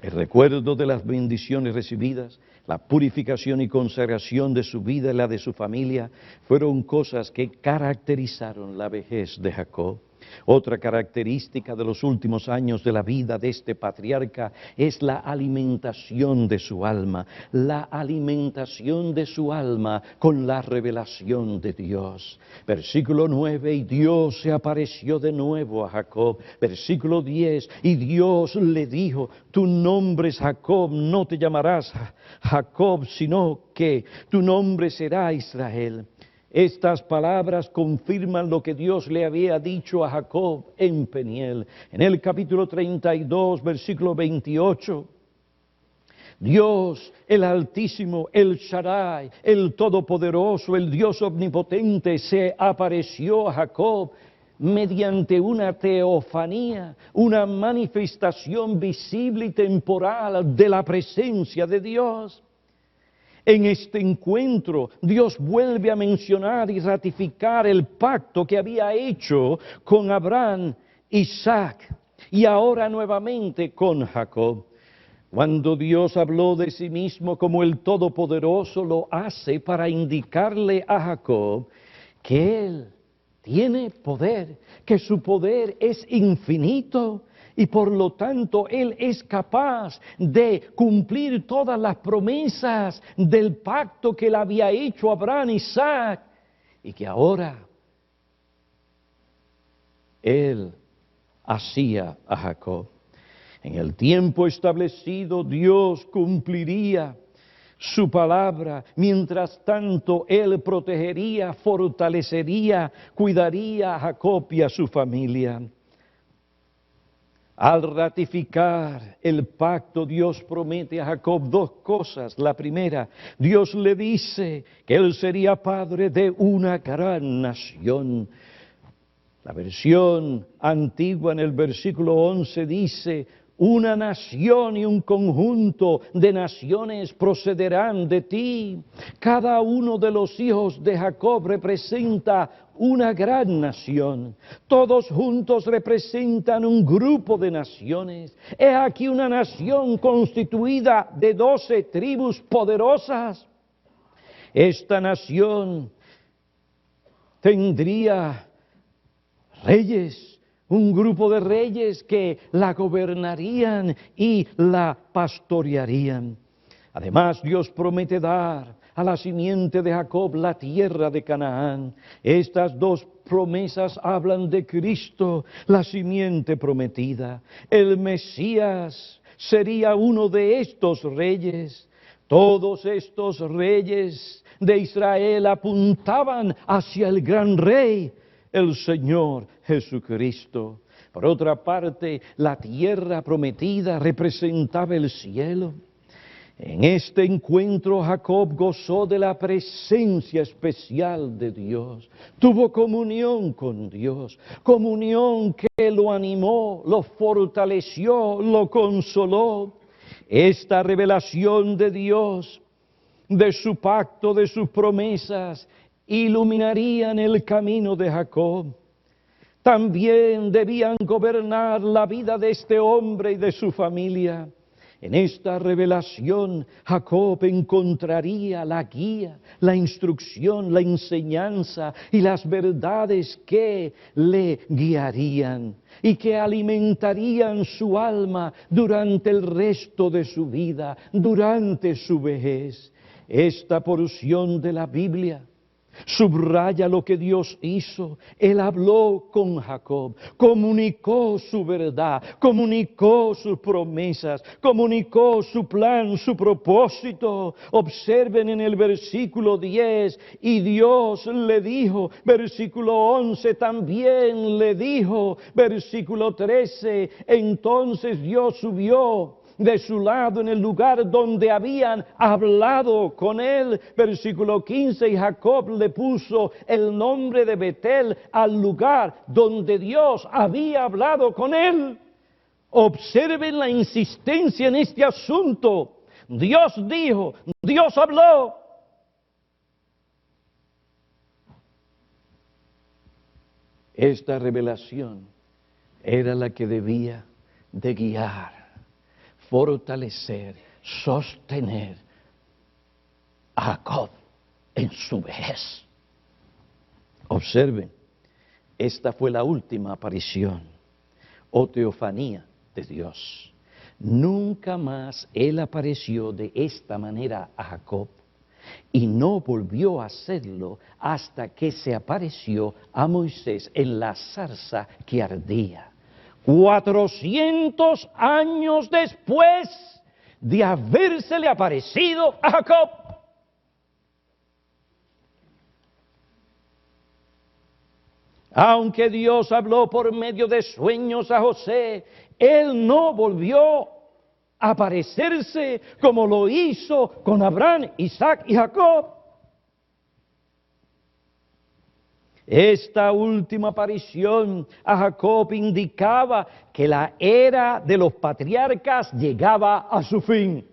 El recuerdo de las bendiciones recibidas, la purificación y consagración de su vida y la de su familia, fueron cosas que caracterizaron la vejez de Jacob. Otra característica de los últimos años de la vida de este patriarca es la alimentación de su alma, la alimentación de su alma con la revelación de Dios. Versículo 9, y Dios se apareció de nuevo a Jacob. Versículo 10, y Dios le dijo, tu nombre es Jacob, no te llamarás Jacob, sino que tu nombre será Israel. Estas palabras confirman lo que Dios le había dicho a Jacob en Peniel. En el capítulo 32, versículo 28, Dios, el Altísimo, el Shaddai, el Todopoderoso, el Dios Omnipotente, se apareció a Jacob mediante una teofanía, una manifestación visible y temporal de la presencia de Dios. En este encuentro, Dios vuelve a mencionar y ratificar el pacto que había hecho con Abraham, Isaac y ahora nuevamente con Jacob. Cuando Dios habló de sí mismo como el Todopoderoso, lo hace para indicarle a Jacob que Él tiene poder, que su poder es infinito. Y por lo tanto, Él es capaz de cumplir todas las promesas del pacto que Él había hecho a Abraham, Isaac, y que ahora Él hacía a Jacob. En el tiempo establecido, Dios cumpliría su palabra. Mientras tanto, Él protegería, fortalecería, cuidaría a Jacob y a su familia. Al ratificar el pacto, Dios promete a Jacob dos cosas. La primera, Dios le dice que él sería padre de una gran nación. La versión antigua en el versículo 11 dice, una nación y un conjunto de naciones procederán de ti. Cada uno de los hijos de Jacob representa una gran nación. Todos juntos representan un grupo de naciones. He aquí una nación constituida de 12 tribus poderosas. Esta nación tendría reyes, un grupo de reyes que la gobernarían y la pastorearían. Además, Dios promete dar a la simiente de Jacob la tierra de Canaán. Estas dos promesas hablan de Cristo, la simiente prometida. El Mesías sería uno de estos reyes. Todos estos reyes de Israel apuntaban hacia el gran rey, el Señor Jesucristo. Por otra parte, la tierra prometida representaba el cielo. En este encuentro Jacob gozó de la presencia especial de Dios. Tuvo comunión con Dios, comunión que lo animó, lo fortaleció, lo consoló. Esta revelación de Dios, de su pacto, de sus promesas, iluminarían el camino de Jacob. También debían gobernar la vida de este hombre y de su familia. En esta revelación, Jacob encontraría la guía, la instrucción, la enseñanza y las verdades que le guiarían y que alimentarían su alma durante el resto de su vida, durante su vejez. Esta porción de la Biblia subraya lo que Dios hizo. Él habló con Jacob, comunicó su verdad, comunicó sus promesas, comunicó su plan, su propósito. Observen en el versículo 10, y Dios le dijo, versículo 11 también le dijo, versículo 13, entonces Dios subió de su lado en el lugar donde habían hablado con él. Versículo 15, y Jacob le puso el nombre de Betel al lugar donde Dios había hablado con él. Observen la insistencia en este asunto. Dios dijo, Dios habló. Esta revelación era la que debía de guiar, fortalecer, sostener a Jacob en su vejez. Observen, esta fue la última aparición o teofanía de Dios. Nunca más Él apareció de esta manera a Jacob y no volvió a hacerlo hasta que se apareció a Moisés en la zarza que ardía. 400 años después de habérsele aparecido a Jacob. Aunque Dios habló por medio de sueños a José, Él no volvió a aparecerse como lo hizo con Abraham, Isaac y Jacob. Esta última aparición a Jacob indicaba que la era de los patriarcas llegaba a su fin.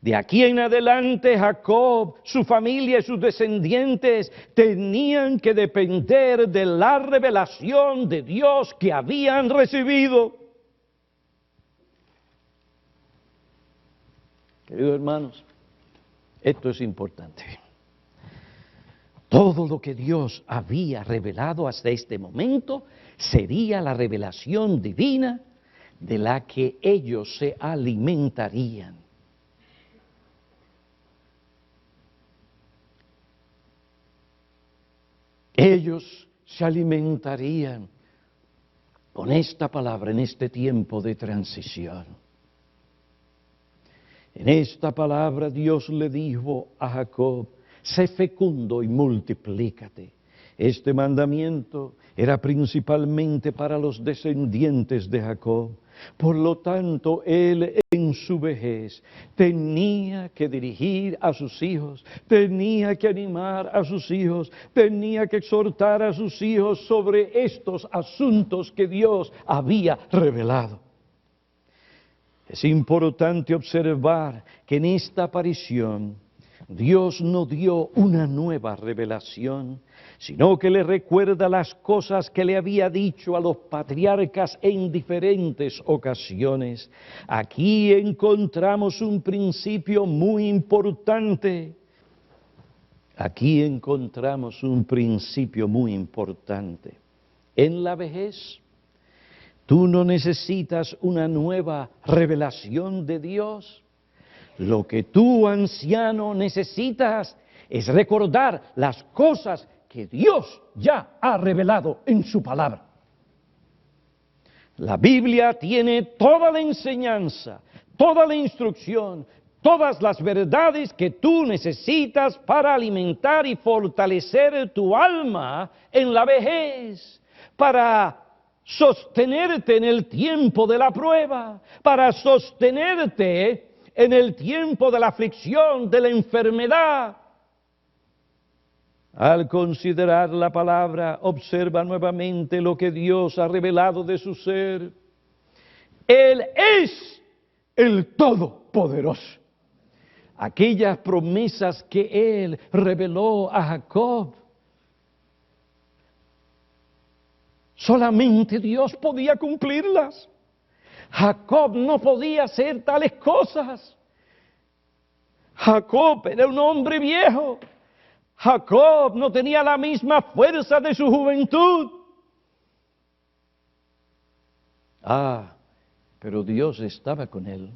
De aquí en adelante Jacob, su familia y sus descendientes tenían que depender de la revelación de Dios que habían recibido. Queridos hermanos, esto es importante. Todo lo que Dios había revelado hasta este momento sería la revelación divina de la que ellos se alimentarían. Ellos se alimentarían con esta palabra en este tiempo de transición. En esta palabra Dios le dijo a Jacob, sé fecundo y multiplícate. Este mandamiento era principalmente para los descendientes de Jacob. Por lo tanto, él en su vejez tenía que dirigir a sus hijos, tenía que animar a sus hijos, tenía que exhortar a sus hijos sobre estos asuntos que Dios había revelado. Es importante observar que en esta aparición Dios no dio una nueva revelación, sino que le recuerda las cosas que le había dicho a los patriarcas en diferentes ocasiones. Aquí encontramos un principio muy importante. Aquí encontramos un principio muy importante. En la vejez, tú no necesitas una nueva revelación de Dios. Lo que tú, anciano, necesitas es recordar las cosas que Dios ya ha revelado en su palabra. La Biblia tiene toda la enseñanza, toda la instrucción, todas las verdades que tú necesitas para alimentar y fortalecer tu alma en la vejez, para sostenerte en el tiempo de la prueba, para sostenerte en el tiempo de la aflicción, de la enfermedad. Al considerar la palabra, observa nuevamente lo que Dios ha revelado de su ser. Él es el Todopoderoso. Aquellas promesas que Él reveló a Jacob, solamente Dios podía cumplirlas. Jacob no podía hacer tales cosas. Jacob era un hombre viejo. Jacob no tenía la misma fuerza de su juventud. Pero Dios estaba con él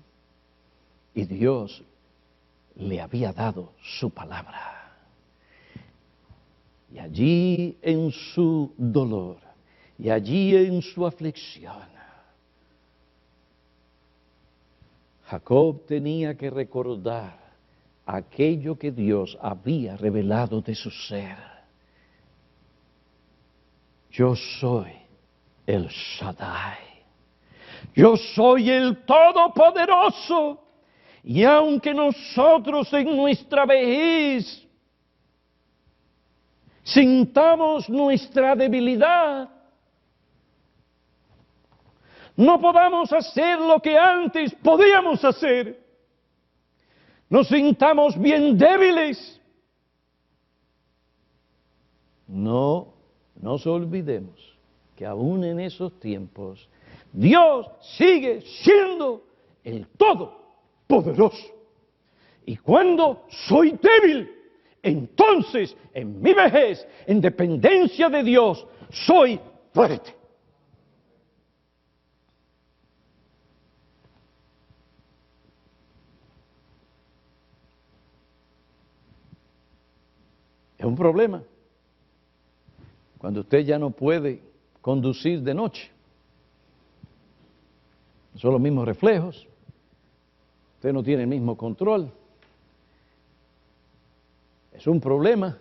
y Dios le había dado su palabra. Y allí en su dolor, y allí en su aflicción, Jacob tenía que recordar aquello que Dios había revelado de su ser. Yo soy el Shaddai. Yo soy el Todopoderoso. Y aunque nosotros en nuestra vejez sintamos nuestra debilidad, no podamos hacer lo que antes podíamos hacer, nos sintamos bien débiles, no nos olvidemos que aún en esos tiempos Dios sigue siendo el Todopoderoso. Y cuando soy débil, entonces en mi vejez, en dependencia de Dios, soy fuerte. Es un problema cuando usted ya no puede conducir de noche. Son los mismos reflejos, usted no tiene el mismo control. Es un problema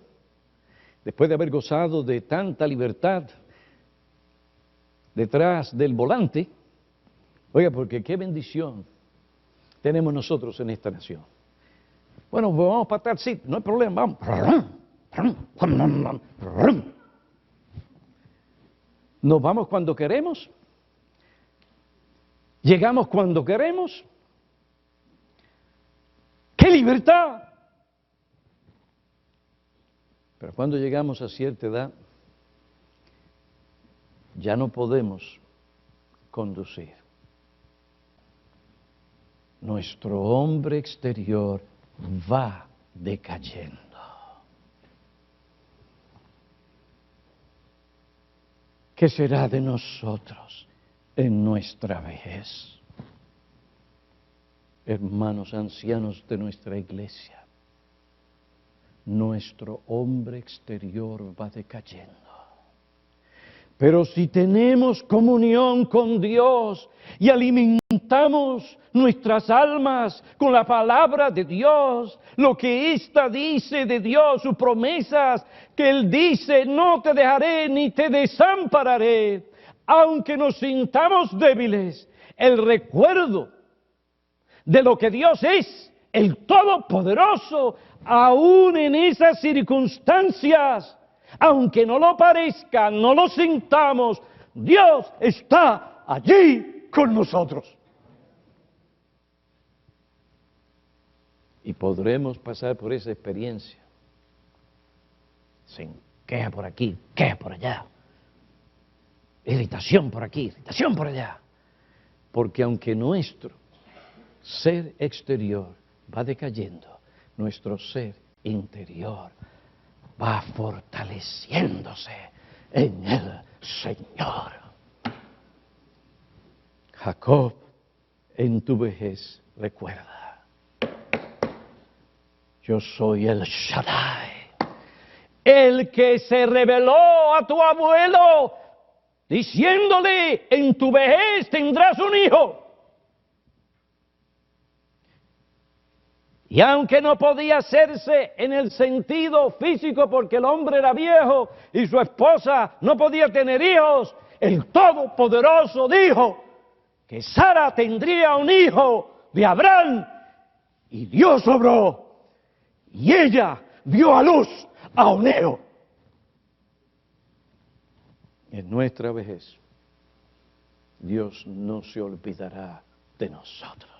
después de haber gozado de tanta libertad detrás del volante. Oiga, porque qué bendición tenemos nosotros en esta nación. Bueno, pues vamos para tal sitio, no hay problema, vamos. Nos vamos cuando queremos. Llegamos cuando queremos. ¡Qué libertad! Pero cuando llegamos a cierta edad, ya no podemos conducir. Nuestro hombre exterior va decayendo. ¿Qué será de nosotros en nuestra vejez? Hermanos ancianos de nuestra iglesia, nuestro hombre exterior va decayendo. Pero si tenemos comunión con Dios y alimentamos nuestras almas con la palabra de Dios, lo que ésta dice de Dios, sus promesas, que Él dice, no te dejaré ni te desampararé, aunque nos sintamos débiles, el recuerdo de lo que Dios es, el Todopoderoso, aún en esas circunstancias, aunque no lo parezca, no lo sintamos, Dios está allí con nosotros. Y podremos pasar por esa experiencia sin queja por aquí, queja por allá, irritación por aquí, irritación por allá. Porque aunque nuestro ser exterior va decayendo, nuestro ser interior va fortaleciéndose en el Señor. Jacob, en tu vejez, recuerda, yo soy el Shaddai, el que se reveló a tu abuelo, diciéndole, en tu vejez tendrás un hijo. Y aunque no podía hacerse en el sentido físico porque el hombre era viejo y su esposa no podía tener hijos, el Todopoderoso dijo que Sara tendría un hijo de Abraham, y Dios obró, y ella dio a luz a Oneo. En nuestra vejez, Dios no se olvidará de nosotros.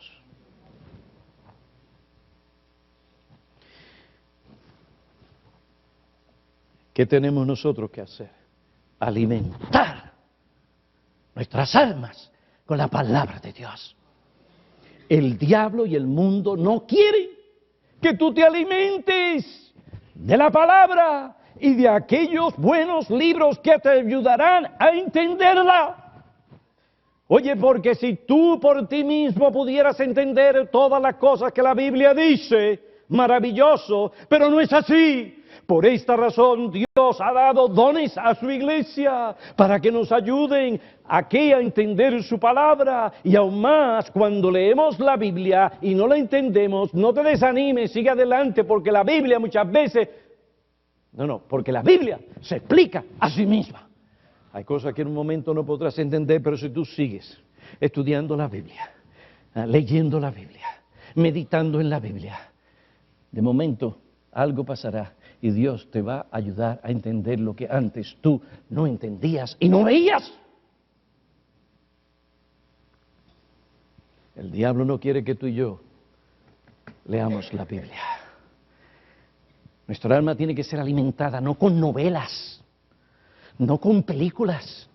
¿Qué tenemos nosotros que hacer? Alimentar nuestras almas con la palabra de Dios. El diablo y el mundo no quieren que tú te alimentes de la palabra y de aquellos buenos libros que te ayudarán a entenderla. Oye, porque si tú por ti mismo pudieras entender todas las cosas que la Biblia dice, maravilloso, pero no es así. Por esta razón Dios ha dado dones a su iglesia para que nos ayuden a entender su palabra. Y aún más, cuando leemos la Biblia y no la entendemos, no te desanimes, sigue adelante, porque la Biblia muchas veces... porque la Biblia se explica a sí misma. Hay cosas que en un momento no podrás entender, pero si tú sigues estudiando la Biblia, leyendo la Biblia, meditando en la Biblia, de momento algo pasará y Dios te va a ayudar a entender lo que antes tú no entendías y no veías. El diablo no quiere que tú y yo leamos la Biblia. Nuestra alma tiene que ser alimentada no con novelas, no con películas,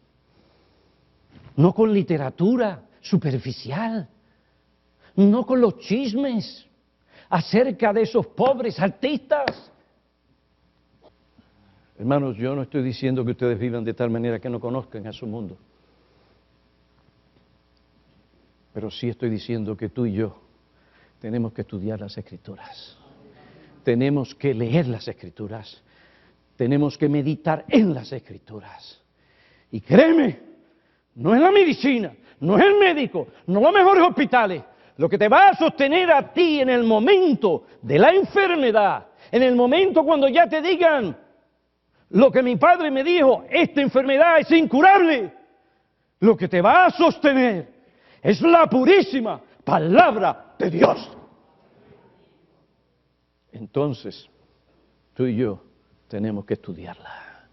no con literatura superficial, no con los chismes acerca de esos pobres artistas. Hermanos, yo no estoy diciendo que ustedes vivan de tal manera que no conozcan a su mundo, pero sí estoy diciendo que tú y yo tenemos que estudiar las Escrituras, tenemos que leer las Escrituras, tenemos que meditar en las Escrituras. Y créeme, no es la medicina, no es el médico, no los mejores hospitales. Lo que te va a sostener a ti en el momento de la enfermedad, en el momento cuando ya te digan lo que mi padre me dijo, esta enfermedad es incurable, lo que te va a sostener es la purísima palabra de Dios. Entonces, tú y yo tenemos que estudiarla.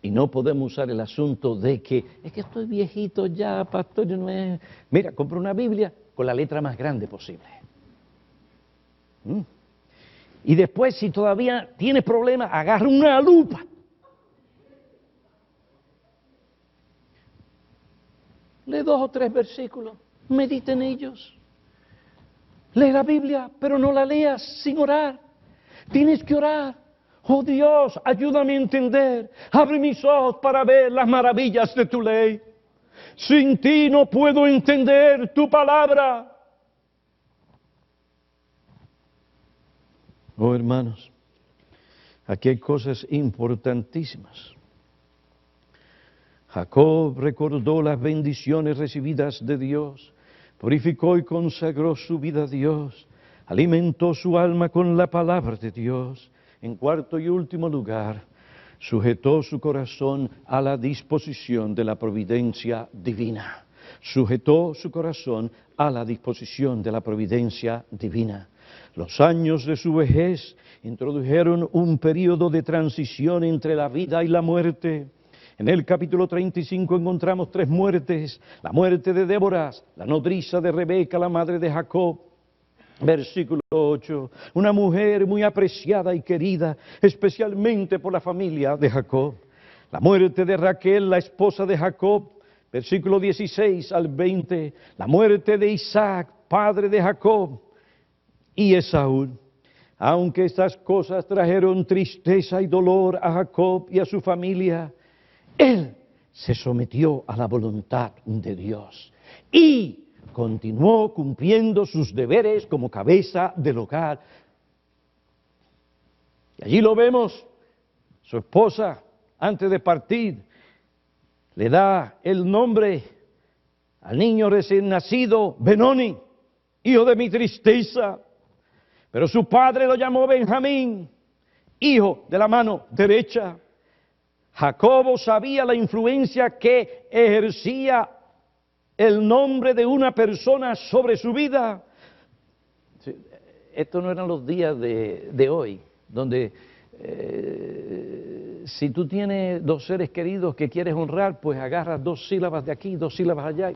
Y no podemos usar el asunto de que, es que estoy viejito ya, pastor, yo no es... Mira, compra una Biblia con la letra más grande posible. Y después, si todavía tienes problemas, agarra una lupa. Lee 2 o 3 versículos, medita en ellos. Lee la Biblia, pero no la leas sin orar. Tienes que orar. Oh Dios, ayúdame a entender. Abre mis ojos para ver las maravillas de tu ley. Sin ti no puedo entender tu palabra. Oh hermanos, aquí hay cosas importantísimas. Jacob recordó las bendiciones recibidas de Dios, purificó y consagró su vida a Dios, alimentó su alma con la palabra de Dios. En cuarto y último lugar, sujetó su corazón a la disposición de la providencia divina. Sujetó su corazón a la disposición de la providencia divina. Los años de su vejez introdujeron un periodo de transición entre la vida y la muerte. En el capítulo 35 encontramos 3 muertes. La muerte de Débora, la nodriza de Rebeca, la madre de Jacob. Versículo 8, una mujer muy apreciada y querida, especialmente por la familia de Jacob. La muerte de Raquel, la esposa de Jacob. Versículo 16 al 20, la muerte de Isaac, padre de Jacob y Esaú. Aunque estas cosas trajeron tristeza y dolor a Jacob y a su familia, él se sometió a la voluntad de Dios y continuó cumpliendo sus deberes como cabeza del hogar. Y allí lo vemos, su esposa, antes de partir, le da el nombre al niño recién nacido, Benoni, hijo de mi tristeza. Pero su padre lo llamó Benjamín, hijo de la mano derecha. Jacobo sabía la influencia que ejercía el nombre de una persona sobre su vida. Estos no eran los días de hoy, donde si tú tienes 2 seres queridos que quieres honrar, pues agarras 2 sílabas de aquí, 2 sílabas allá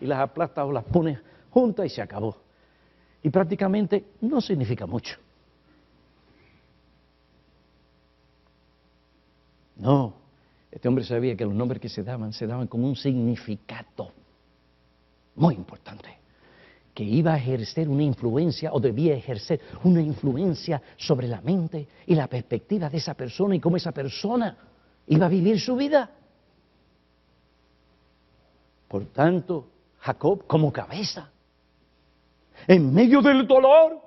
y las aplastas o las pones juntas y se acabó. Y prácticamente no significa mucho. No, este hombre sabía que los nombres que se daban con un significado. muy importante, que iba a ejercer una influencia o debía ejercer una influencia sobre la mente y la perspectiva de esa persona y cómo esa persona iba a vivir su vida. Por tanto, Jacob como cabeza, en medio del dolor,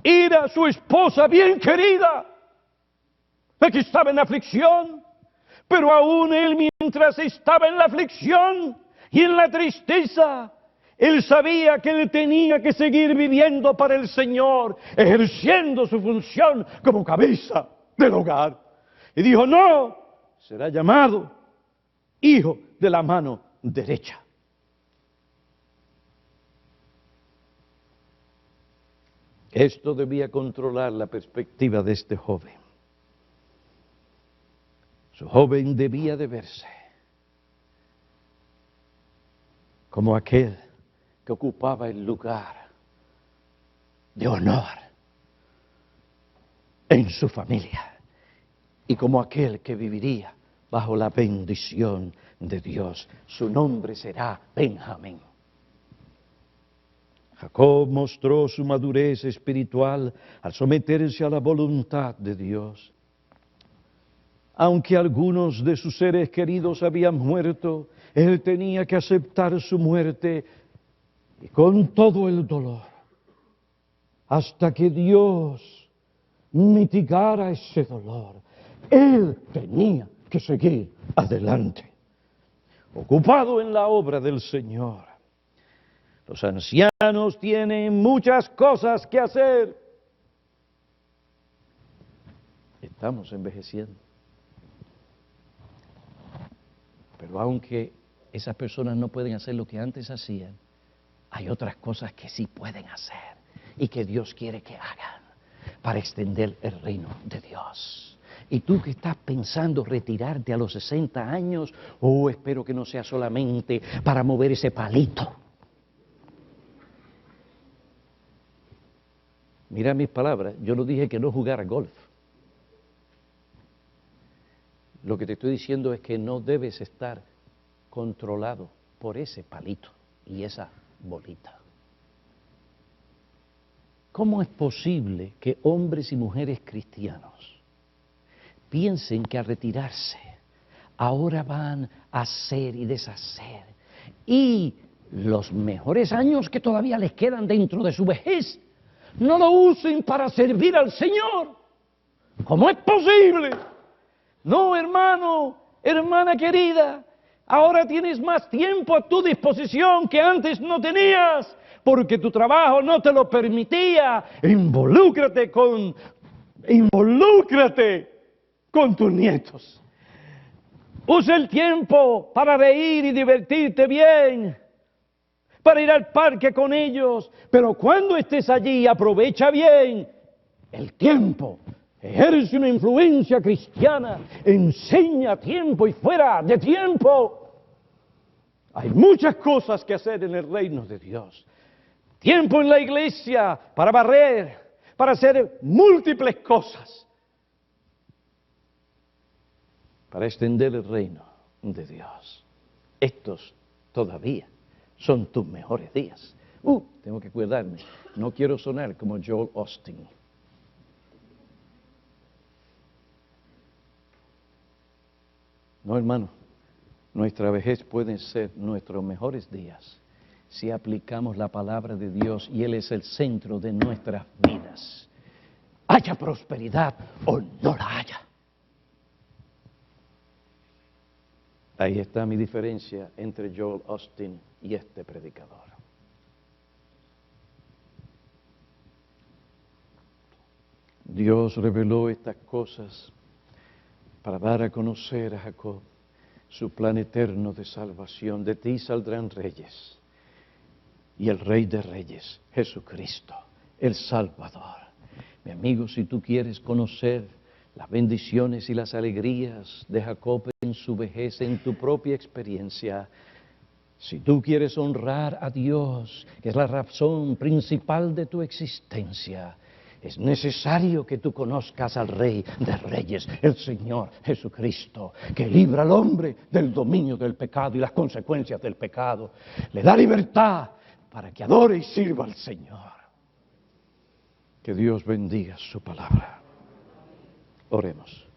era su esposa bien querida, la que estaba en aflicción, pero aún él mientras estaba en la aflicción y en la tristeza, él sabía que él tenía que seguir viviendo para el Señor, ejerciendo su función como cabeza del hogar. Y dijo, no, será llamado hijo de la mano derecha. Esto debía controlar la perspectiva de este joven. Su joven debía de verse como aquel que ocupaba el lugar de honor en su familia y como aquel que viviría bajo la bendición de Dios. Su nombre será Benjamín. Jacob mostró su madurez espiritual al someterse a la voluntad de Dios. Aunque algunos de sus seres queridos habían muerto, él tenía que aceptar su muerte y con todo el dolor, hasta que Dios mitigara ese dolor. Él tenía que seguir adelante, ocupado en la obra del Señor. Los ancianos tienen muchas cosas que hacer. Estamos envejeciendo. Pero aunque esas personas no pueden hacer lo que antes hacían, hay otras cosas que sí pueden hacer y que Dios quiere que hagan para extender el reino de Dios. Y tú que estás pensando retirarte a los 60 años, espero que no sea solamente para mover ese palito. Mira mis palabras, yo no dije que no jugara golf. Lo que te estoy diciendo es que no debes estar controlado por ese palito y esa bolita. ¿Cómo es posible que hombres y mujeres cristianos piensen que al retirarse ahora van a hacer y deshacer y los mejores años que todavía les quedan dentro de su vejez no lo usen para servir al Señor? ¿Cómo es posible? No, hermano, hermana querida, ahora tienes más tiempo a tu disposición que antes no tenías, porque tu trabajo no te lo permitía. Involúcrate con tus nietos. Usa el tiempo para reír y divertirte bien, para ir al parque con ellos, pero cuando estés allí aprovecha bien el tiempo. Ejerce una influencia cristiana, enseña a tiempo y fuera de tiempo. Hay muchas cosas que hacer en el reino de Dios. Tiempo en la iglesia para barrer, para hacer múltiples cosas, para extender el reino de Dios. Estos todavía son tus mejores días. Tengo que cuidarme, no quiero sonar como Joel Osteen. No, hermano, nuestra vejez puede ser nuestros mejores días si aplicamos la palabra de Dios y Él es el centro de nuestras vidas. Haya prosperidad o no la haya. Ahí está mi diferencia entre Joel Osteen y este predicador. Dios reveló estas cosas para dar a conocer a Jacob su plan eterno de salvación. De ti saldrán reyes, y el Rey de Reyes, Jesucristo, el Salvador. Mi amigo, si tú quieres conocer las bendiciones y las alegrías de Jacob en su vejez, en tu propia experiencia, si tú quieres honrar a Dios, que es la razón principal de tu existencia, Es necesario que tú conozcas al Rey de Reyes, el Señor Jesucristo, que libra al hombre del dominio del pecado y las consecuencias del pecado. Le da libertad para que adore y sirva al Señor. Que Dios bendiga su palabra. Oremos.